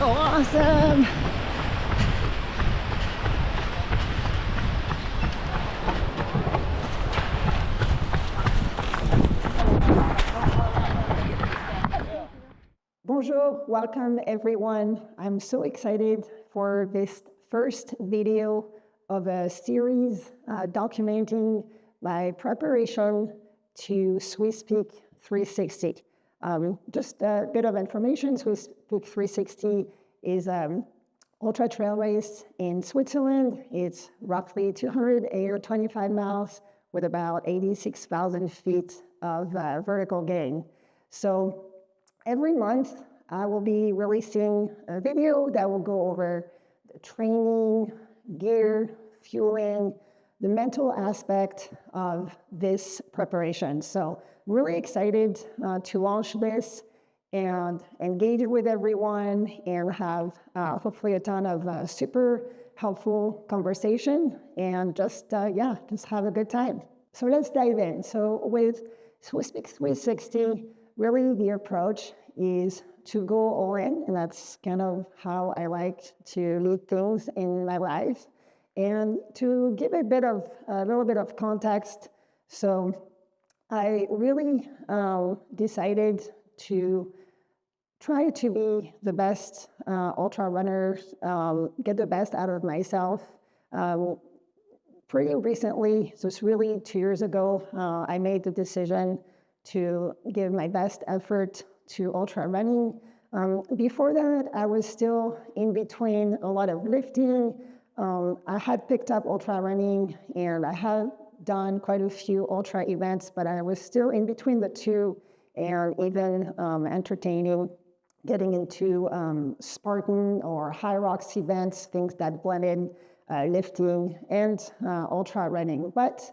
So awesome. Bonjour, welcome everyone. I'm so excited for this first video of a series documenting my preparation to Swiss Peak 360. Just a bit of information, Swiss Peak 360 is an ultra trail race in Switzerland. It's roughly 225 miles with about 86,000 feet of vertical gain. So every month, I will be releasing a video that will go over the training, gear, fueling, the mental aspect of this preparation. So really excited to launch this and engage with everyone and have hopefully a ton of super helpful conversation and just have a good time. So let's dive in. So with Swiss Peak 360, really the approach is to go all in, and that's kind of how I like to lead things in my life. And to give a little bit of context, so I really decided to try to be the best ultra runner, get the best out of myself. Pretty recently, so it's really 2 years ago, I made the decision to give my best effort to ultra running. Before that, I was still in between a lot of lifting. I had picked up ultra running and I had done quite a few ultra events, but I was still in between the two and even entertaining getting into Spartan or high rocks events, things that blended lifting and ultra running. But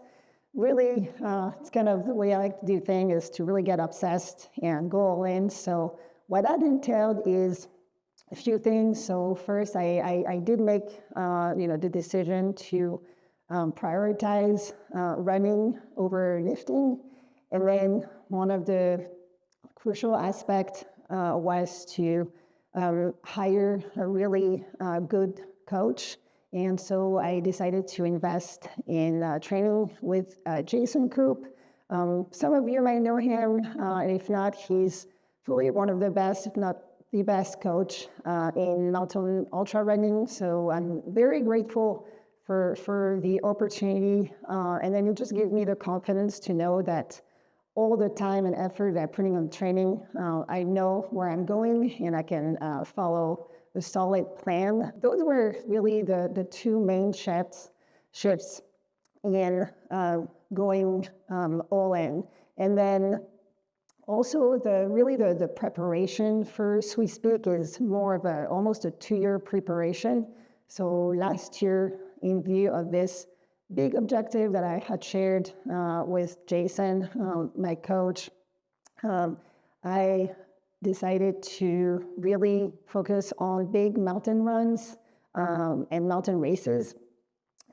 really, it's kind of the way I like to do things is to really get obsessed and go all in. So what that entailed is a few things. So first, I did make the decision to prioritize running over lifting, and then one of the crucial aspects was to hire a really good coach. And so I decided to invest in training with Jason Coop. Some of you might know him, and if not, he's really one of the best, if not the best coach in mountain ultra running. So I'm very grateful for the opportunity. And then it just gives me the confidence to know that all the time and effort that I'm putting on training, I know where I'm going and I can follow the solid plan. Those were really the two main shifts in going all in. And then also the preparation for Swiss Peak is more of almost a 2-year preparation. So last year, in view of this big objective that I had shared with Jason, my coach, I decided to really focus on big mountain runs and mountain races.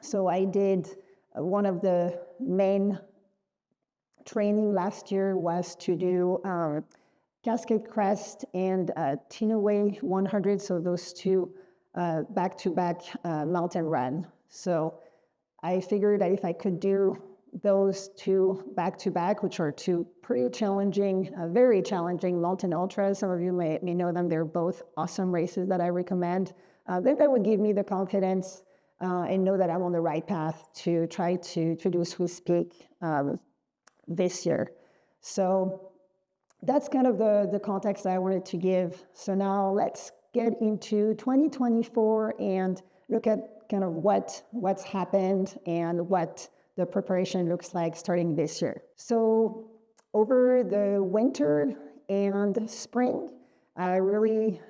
So I did one of the main training last year was to do Cascade Crest and Tinaway 100, so those two back-to-back mountain run. So I figured that if I could do those two back-to-back, which are two pretty challenging, very challenging mountain ultras, some of you may know them, they're both awesome races that I recommend, then that would give me the confidence and know that I'm on the right path to try to do Swiss Peak this year. So that's kind of the context I wanted to give. So now let's get into 2024 and look at kind of what's happened and what the preparation looks like starting this year. So over the winter and spring, we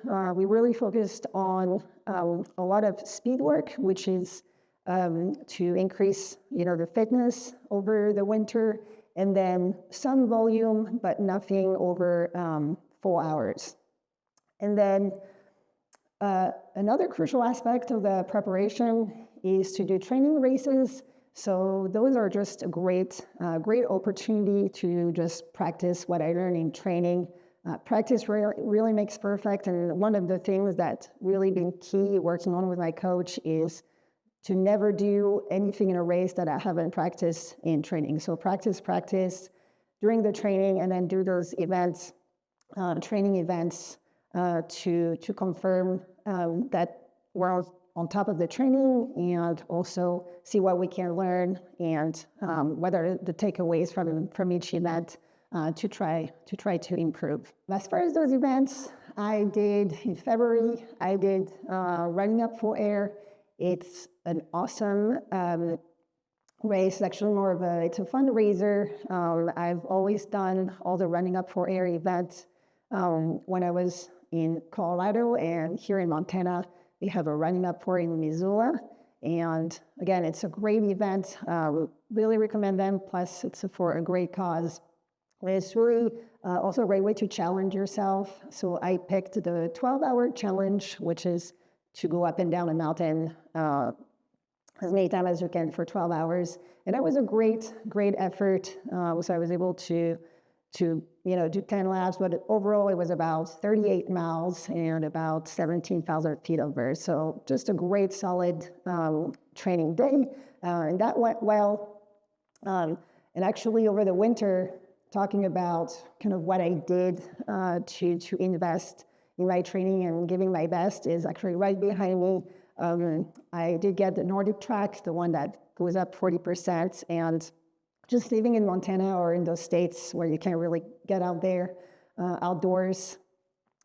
really focused on a lot of speed work, which is to increase the fitness over the winter, and then some volume, but nothing over 4 hours. And then another crucial aspect of the preparation is to do training races. So those are just a great opportunity to just practice what I learned in training Practice really makes perfect. And one of the things that really been key working on with my coach is to never do anything in a race that I haven't practiced in training. So practice during the training, and then do those events, training events, to confirm that we're on top of the training, and also see what we can learn, and whether the takeaways from each event to try to improve. As far as those events, I did in February, I did Running Up for Air. It's an awesome race, actually it's a fundraiser. I've always done all the Running Up for Air events when I was in Colorado, and here in Montana, we have a Running Up for Air in Missoula. And again, it's a great event. Really recommend them. Plus, it's for a great cause. It's really also a great way to challenge yourself. So I picked the 12-hour challenge, which is to go up and down a mountain as many times as you can for 12 hours. And that was a great effort. So I was able to do 10 laps, but overall it was about 38 miles and about 17,000 feet over. So just a great, solid training day. And that went well. And actually over the winter, talking about kind of what I did to invest in my training and giving my best is actually right behind me. I did get the Nordic track, the one that goes up 40%, and just living in Montana or in those states where you can't really get out there outdoors,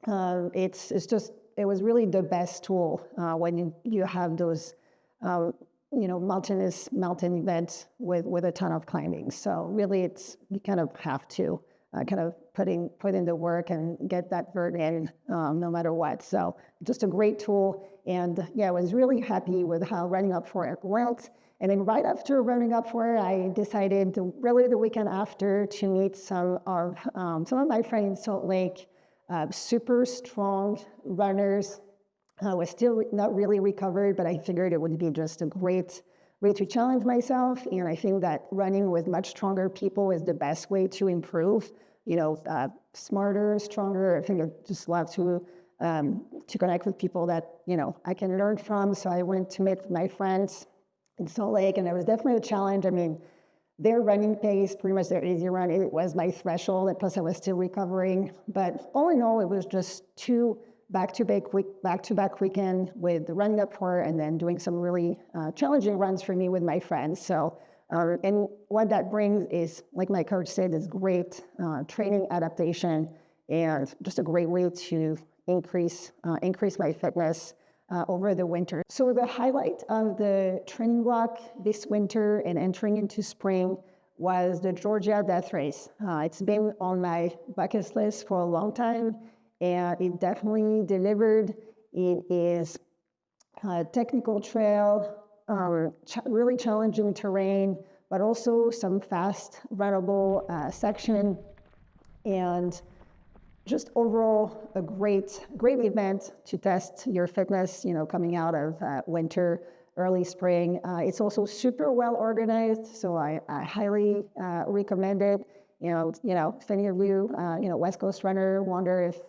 it was really the best tool when you have those mountainous mountain events with a ton of climbing. So really, you kind of have to kind of put in the work and get that vert in no matter what. So just a great tool. And yeah, I was really happy with how Running Up for Air went. And then right after Running Up for Air, I decided really the weekend after to meet some of my friends in Salt Lake, super strong runners. Was still not really recovered, but I figured it would be just a great way to challenge myself. And I think that running with much stronger people is the best way to improve. Smarter, stronger. I think I just love to connect with people that I can learn from. So I went to meet my friends in Salt Lake, and it was definitely a challenge. I mean, their running pace, pretty much their easy run, it was my threshold, and plus I was still recovering. But all in all, it was just two back-to-back weekend with the Running Up for Air, and then doing some really challenging runs for me with my friends. So, and what that brings is, like my coach said, is great training adaptation, and just a great way to increase my fitness over the winter. So the highlight of the training block this winter and entering into spring was the Georgia Death Race. It's been on my bucket list for a long time, and it definitely delivered. It is a technical trail, really challenging terrain, but also some fast, runnable section, and just overall a great event to test your fitness, coming out of winter, early spring. It's also super well organized, so I highly recommend it. If any of you, West Coast runner, wonder if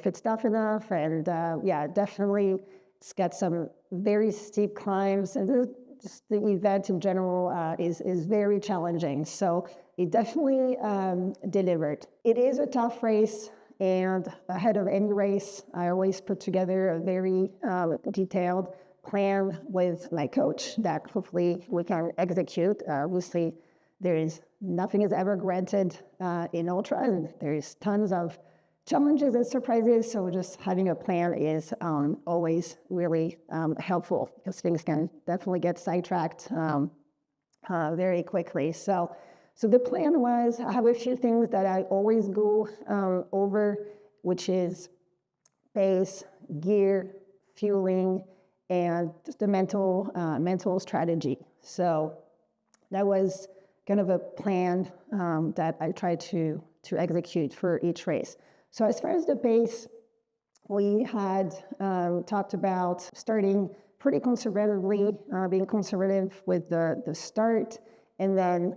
it's tough enough, and definitely it's got some very steep climbs, and just the event in general is very challenging. So it definitely delivered. It is a tough race, and ahead of any race, I always put together a very detailed plan with my coach that hopefully we can execute. Obviously, nothing is ever granted in ultra, and there's tons of challenges and surprises, so just having a plan is always really helpful, because things can definitely get sidetracked very quickly. So the plan was, I have a few things that I always go over, which is pace, gear, fueling, and just a mental strategy. So that was kind of a plan that I tried to execute for each race. So as far as the pace, we had talked about starting pretty conservatively, being conservative with the start, and then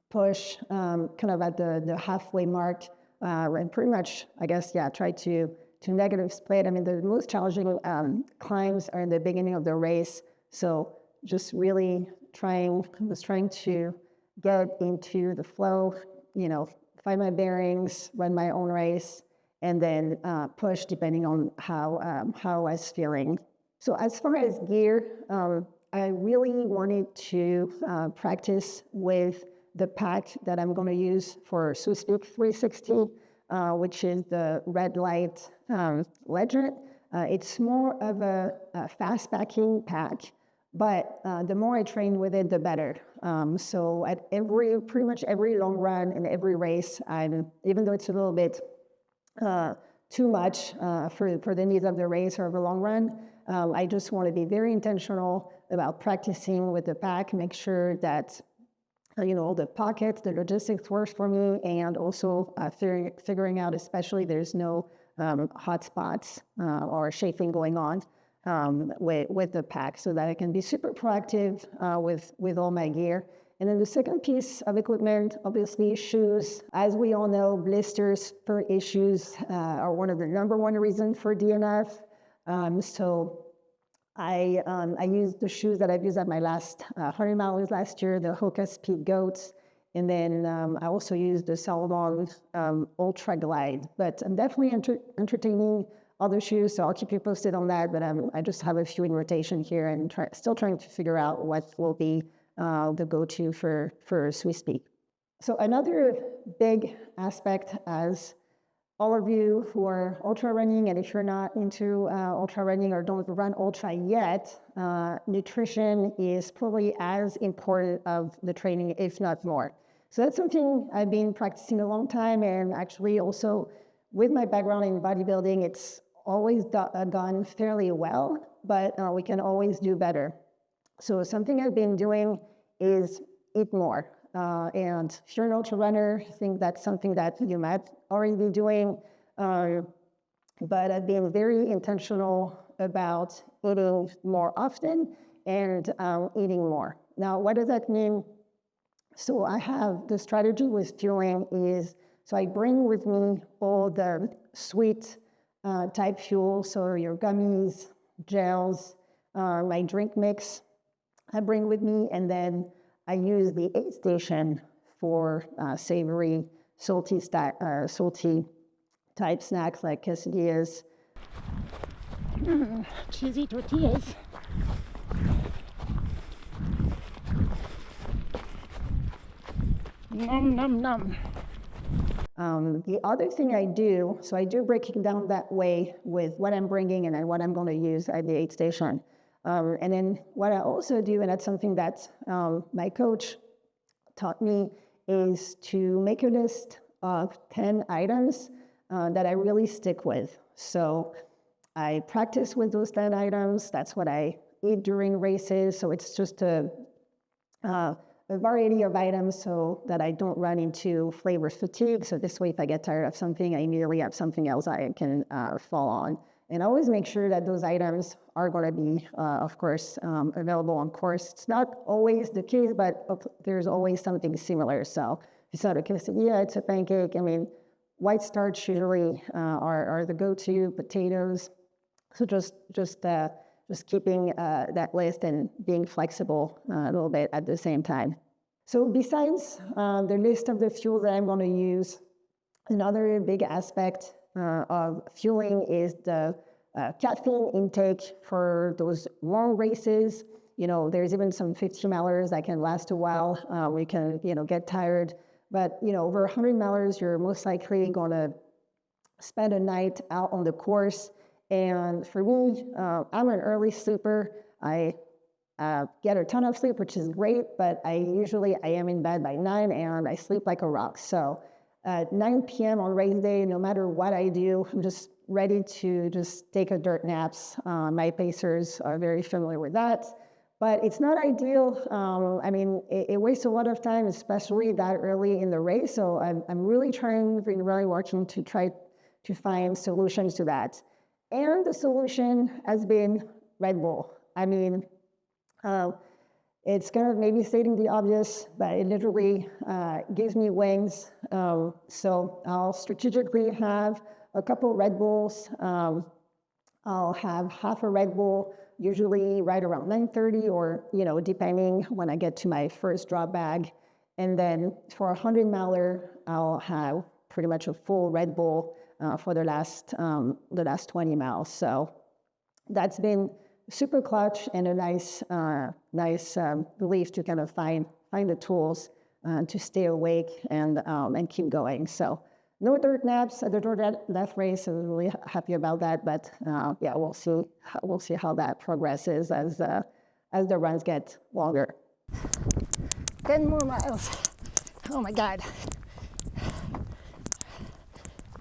push kind of at the halfway mark and pretty much, I guess, yeah, try to negative split. I mean, the most challenging climbs are in the beginning of the race. So just really trying to get into the flow, find my bearings, run my own race, and then push depending on how I was feeling. So as far as gear, I really wanted to practice with the pack that I'm going to use for Swiss Peak 360, which is the red light Legend. It's more of a fast packing pack, but the more I train with it, the better. So at pretty much every long run and every race, even though it's a little bit too much for the needs of the race or the long run, I just want to be very intentional about practicing with the pack, make sure that the pockets, the logistics works for me, and also figuring out, especially there's no hot spots or chafing going on with the pack, so that I can be super proactive with all my gear. And then the second piece of equipment, obviously shoes. As we all know, blisters, spur issues are one of the number one reasons for DNF. So I used the shoes that I've used at my last 100 miles last year, the Hoka Speed Goats, and then I also used the Salomon Ultra Glide. But I'm definitely entertaining other shoes, so I'll keep you posted on that. But I just have a few in rotation here, and still trying to figure out what will be the go-to for Swiss Peak. So another big aspect, as all of you who are ultra running, and if you're not into ultra running or don't run ultra yet, nutrition is probably as important of the training, if not more. So that's something I've been practicing a long time, and actually also with my background in bodybuilding, it's always gone fairly well, but we can always do better. So something I've been doing is eat more. And if you're an ultra runner, I think that's something that you might already be doing. But I've been very intentional about eating more often and eating more. Now, what does that mean? So I have the strategy with fueling is, so I bring with me all the sweet type fuel, so your gummies, gels, my drink mix, I bring with me, and then I use the aid station for savory, salty type snacks like quesadillas, cheesy tortillas. Nom, nom, nom. The other thing I do, so I do break it down that way with what I'm bringing and then what I'm going to use at the aid station. And then what I also do, and that's something that my coach taught me, is to make a list of 10 items that I really stick with. So I practice with those 10 items. That's what I eat during races. So it's just a variety of items so that I don't run into flavor fatigue. So this way, if I get tired of something, I immediately have something else I can fall on. And always make sure that those items are going to be, of course, available on course. It's not always the case, but there's always something similar. So if it's not a quesadilla, it's a pancake. I mean, white starch usually are the go-to, potatoes. So just keeping that list and being flexible a little bit at the same time. So besides the list of the fuel that I'm going to use, another big aspect of fueling is the caffeine intake for those long races. There's even some 50-milers that can last a while. We can, get tired. But, over 100 milers, you're most likely going to spend a night out on the course. And for me, I'm an early sleeper. I get a ton of sleep, which is great, but I am in bed by 9 and I sleep like a rock. So at 9 p.m. on race day, no matter what I do, I'm just ready to just take a dirt naps. My pacers are very familiar with that, but it's not ideal. It wastes a lot of time, especially that early in the race. So I'm really working to try to find solutions to that. And the solution has been Red Bull. It's kind of maybe stating the obvious, but it literally gives me wings. So I'll strategically have a couple Red Bulls. I'll have half a Red Bull, usually right around 9:30, or depending when I get to my first drop bag. And then for a 100-miler, I'll have pretty much a full Red Bull for the last 20 miles. So that's been super clutch and a nice relief to kind of find the tools to stay awake and keep going. So no dirt naps at the dirt death race. I was really happy about that. But yeah, we'll see how that progresses as the runs get longer. 10 more miles. Oh my God.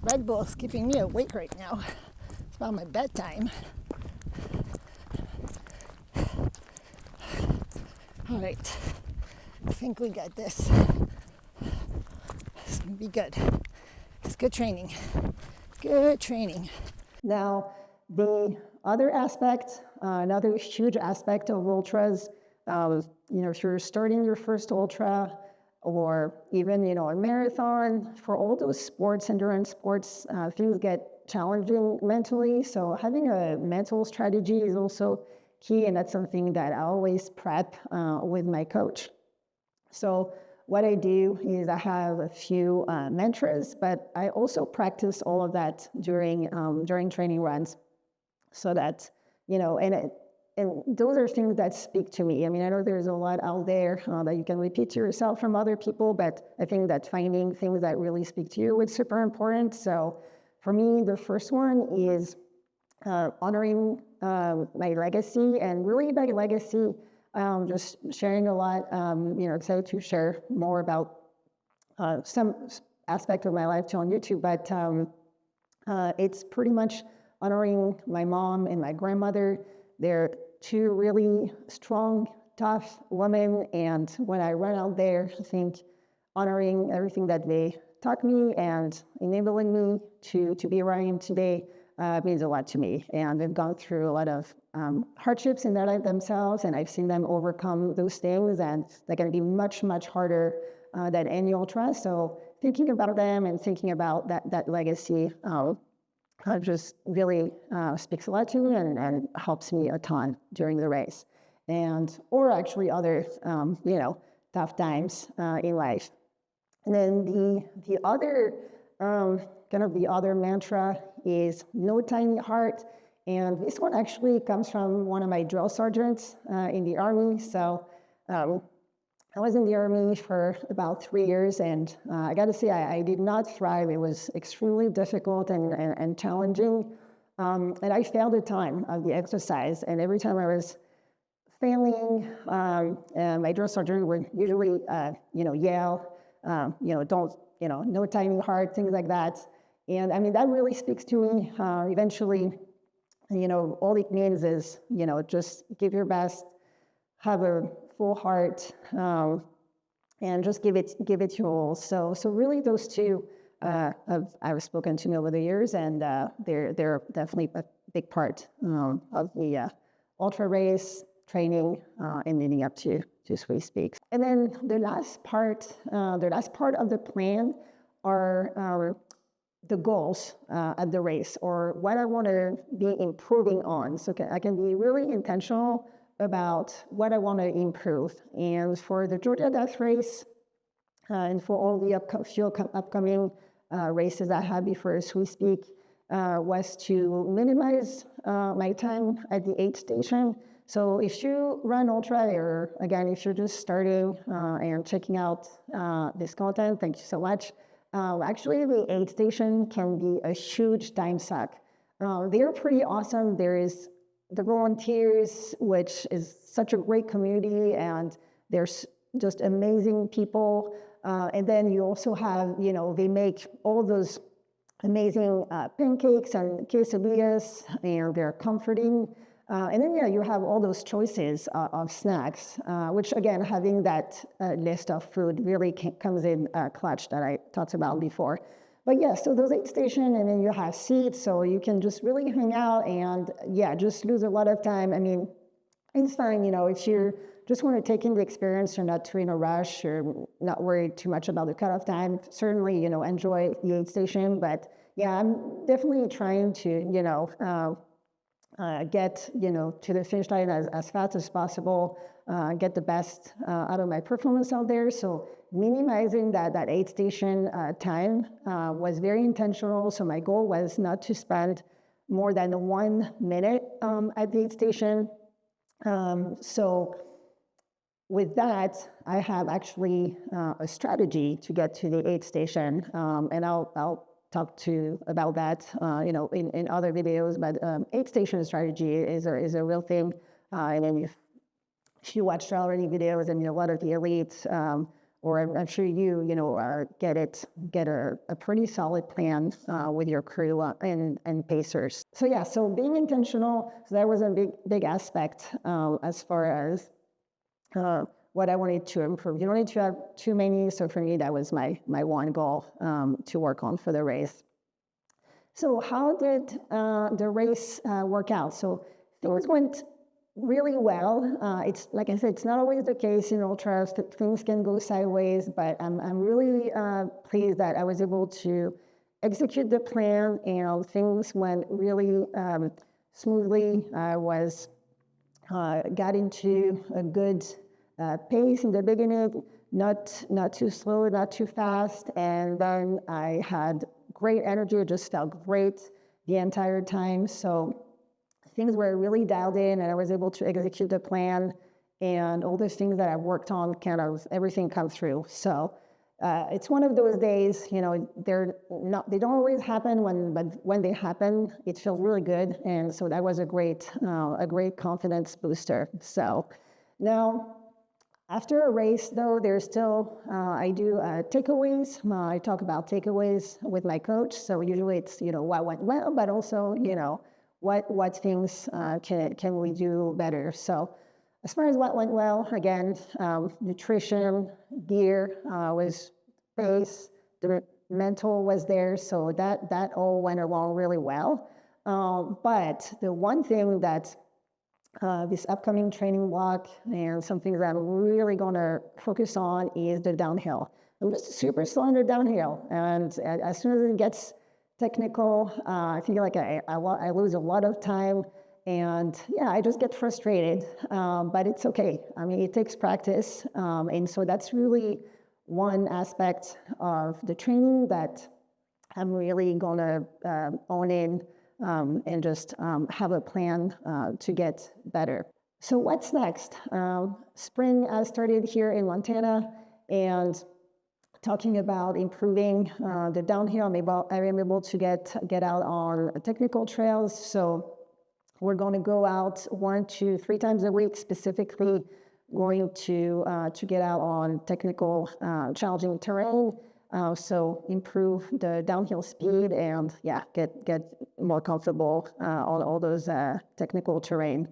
Red Bull's keeping me awake right now. It's about my bedtime. All right, I think we got this. It's gonna be good. It's good training. Good training. Now, the other aspect, another huge aspect of ultras, if you're starting your first ultra, or even a marathon, for all those sports, endurance sports, things get challenging mentally. So having a mental strategy is also key, and that's something that I always prep with my coach. So what I do is I have a few mantras, but I also practice all of that during training runs, so that and those are things that speak to me. I mean, I know there's a lot out there that you can repeat to yourself from other people, but I think that finding things that really speak to you is super important. So for me, the first one is honoring my legacy, and really by legacy, just sharing a lot, excited to share more about some aspect of my life on YouTube, but it's pretty much honoring my mom and my grandmother. They're two really strong, tough women, and when I run out there, I think honoring everything that they taught me and enabling me to be where I am today means a lot to me. And they've gone through a lot of hardships in their life themselves, and I've seen them overcome those things, and they're going to be much, much harder than any ultra. So thinking about them and thinking about that legacy just really speaks a lot to me and helps me a ton during the race, or actually other tough times in life. And then the other the other mantra is no tiny heart, and this one actually comes from one of my drill sergeants in the Army. So I was in the Army for about 3 years, and I got to say, I did not thrive. It was extremely difficult and challenging, and I failed a ton of the exercise. And every time I was failing, and my drill sergeant would usually, yell, don't, no tiny heart, things like that. And I mean, that really speaks to me. Eventually, all it means is, just give your best, have a full heart, and just give it your all. So really, those two I've spoken to me over the years, and they're definitely a big part of the ultra race training and leading up to Swiss Peaks. And then the last part of the plan are the goals at the race, or what I want to be improving on. So I can be really intentional about what I want to improve. And for the Georgia Death Race, and for all the upcoming races I have before Swiss Peak, was to minimize my time at the aid station. So if you run ultra, or again, if you're just starting and checking out this content, thank you so much. Actually, the aid station can be a huge time suck. They're pretty awesome. There is the volunteers, which is such a great community, and there's just amazing people. And then you also have, they make all those amazing pancakes and quesadillas, and they're comforting. And then, you have all those choices of snacks, which, again, having that list of food really comes in clutch that I talked about before. But yeah, so those aid stations, and then you have seats, so you can just really hang out and, just lose a lot of time. I mean, it's fine, if you're just want to take in the experience. You're not too in a rush. You're not worried too much about the cutoff time. Certainly, enjoy the aid station. But yeah, I'm definitely trying to, get, to the finish line as fast as possible, get the best out of my performance out there. So minimizing that aid station time was very intentional. So my goal was not to spend more than 1 minute at the aid station. So with that, I have actually a strategy to get to the aid station, and I'll talk to about that, in other videos. But aid station strategy is a real thing, and then if you watched already videos and a lot of the elites, or I'm sure get a pretty solid plan with your crew and pacers. So yeah, so being intentional. So that was a big aspect as far as what I wanted to improve. You don't need to have too many. So for me, that was my one goal to work on for the race. So how did the race work out? So things went really well. It's like I said, it's not always the case in ultras. Things can go sideways, but I'm really pleased that I was able to execute the plan, and things went really smoothly. I got into a good pace in the beginning, not too slow, not too fast, and then I had great energy. It just felt great the entire time. So things were really dialed in, and I was able to execute the plan, and all those things that I worked on, kind of everything come through. So it's one of those days, they don't always happen, but when they happen, it feels really good. And so that was a great confidence booster. So now, after a race, though, there's still, I do takeaways. I talk about takeaways with my coach. So usually it's, what went well, but also, what things can we do better? So as far as what went well, again, nutrition, gear was base, the mental was there, so that all went along really well. But the one thing that this upcoming training block and something that I'm really going to focus on is the downhill. I'm just super slow on the downhill, and as soon as it gets technical, I feel like I lose a lot of time, and yeah, I just get frustrated, but it's okay. I mean, it takes practice, and so that's really one aspect of the training that I'm really gonna own in, and just have a plan to get better. So what's next? Spring started here in Montana, and talking about improving the downhill. I am able to get out on technical trails. So we're going to go out 1 to 3 times a week, specifically going to get out on technical, challenging terrain. So improve the downhill speed and get more comfortable on all those technical terrain.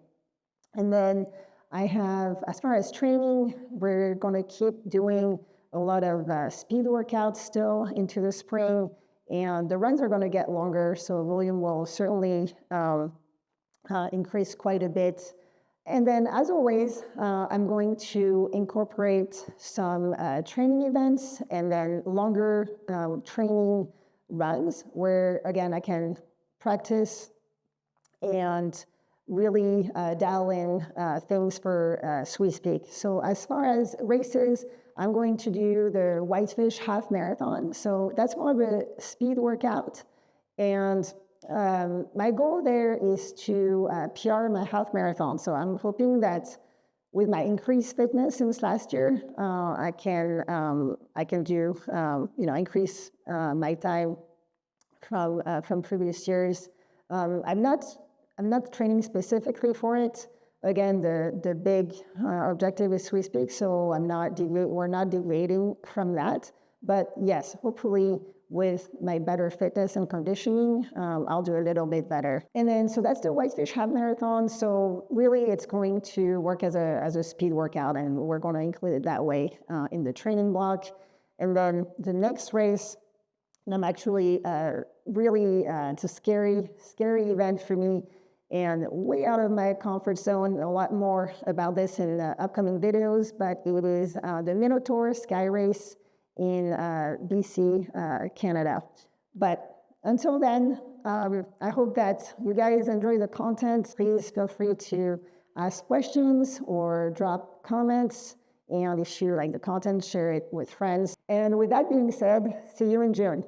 And then I have, as far as training, we're going to keep doing a lot of speed workouts still into the spring, and the runs are going to get longer, so volume will certainly increase quite a bit. And then, as always, I'm going to incorporate some training events and then longer training runs where, again, I can practice and really dial in things for Swiss Peak. So as far as races, I'm going to do the Whitefish half marathon. So that's more of a speed workout. And my goal there is to PR my half marathon. So I'm hoping that with my increased fitness since last year, I can do, increase my time from previous years. I'm not training specifically for it. Again, the big objective is Swiss Peak, so we're not deviating from that. But yes, hopefully with my better fitness and conditioning, I'll do a little bit better. And then, so that's the Whitefish half marathon. So really, it's going to work as a speed workout, and we're going to include it that way in the training block. And then the next race, and I'm actually really, it's a scary event for me, and way out of my comfort zone. A lot more about this in the upcoming videos, but it was the Minotaur Sky Race in BC, Canada. But until then, I hope that you guys enjoy the content. Please feel free to ask questions or drop comments. And if you like the content, share it with friends. And with that being said, see you in June.